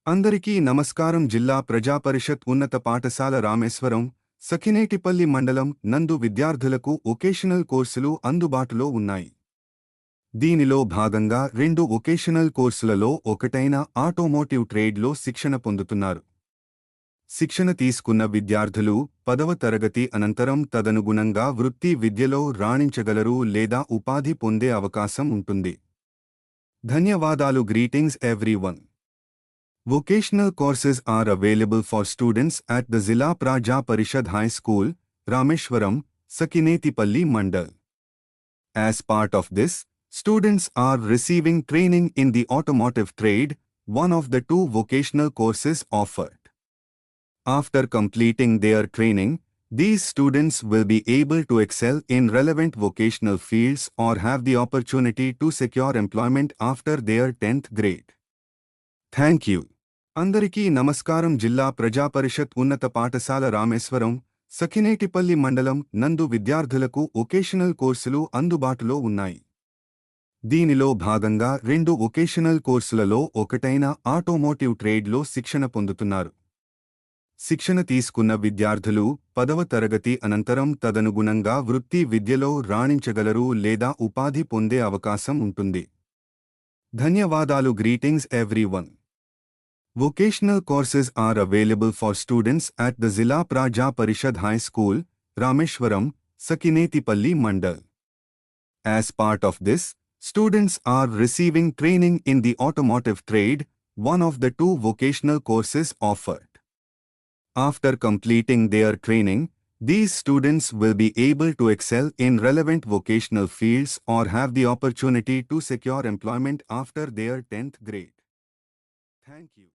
అందరికీ నమస్కారం. జిల్లా ప్రజాపరిషత్ ఉన్నత పాఠశాల రామేశ్వరం, సఖినేటిపల్లి మండలం నందు విద్యార్థులకు వొకేషనల్ కోర్సులు అందుబాటులో ఉన్నాయి. దీనిలో భాగంగా 2 వొకేషనల్ కోర్సులలో ఒకటైన ఆటోమోటివ్ ట్రేడ్లో శిక్షణ పొందుతున్నారు. శిక్షణ తీసుకున్న విద్యార్థులు 10వ తరగతి అనంతరం తదనుగుణంగా వృత్తి విద్యలో రాణించగలరు లేదా ఉపాధి పొందే అవకాశం ఉంటుంది. ధన్యవాదాలు. Greetings everyone. Vocational courses are available for students at the Zilla Praja Parishad High School, Rameshwaram, Sakinetipalli Mandal. As part of this, students are receiving training in the automotive trade, one of the 2 vocational courses offered. After completing their training, these students will be able to excel in relevant vocational fields or have the opportunity to secure employment after their 10th grade. Thank you. అందరికీ నమస్కారం. జిల్లా ప్రజాపరిషత్ ఉన్నత పాఠశాల రామేశ్వరం, సఖినేటిపల్లి మండలం నందు విద్యార్థులకు vocational కోర్సులు అందుబాటులో ఉన్నాయి. దీనిలో భాగంగా 2 వొకేషనల్ కోర్సులలో ఒకటైన ఆటోమోటివ్ ట్రేడ్లో శిక్షణ పొందుతున్నారు. శిక్షణ తీసుకున్న విద్యార్థులు 10వ తరగతి అనంతరం తదనుగుణంగా వృత్తి విద్యలో రాణించగలరు లేదా ఉపాధి పొందే అవకాశం ఉంటుంది. ధన్యవాదాలు. Greetings everyone. Vocational courses are available for students at the Zilla Praja Parishad High School, Rameshwaram, Sakinetipalli Mandal. As part of this, students are receiving training in the automotive trade, one of the 2 vocational courses offered. After completing their training, these students will be able to excel in relevant vocational fields or have the opportunity to secure employment after their 10th grade. Thank you.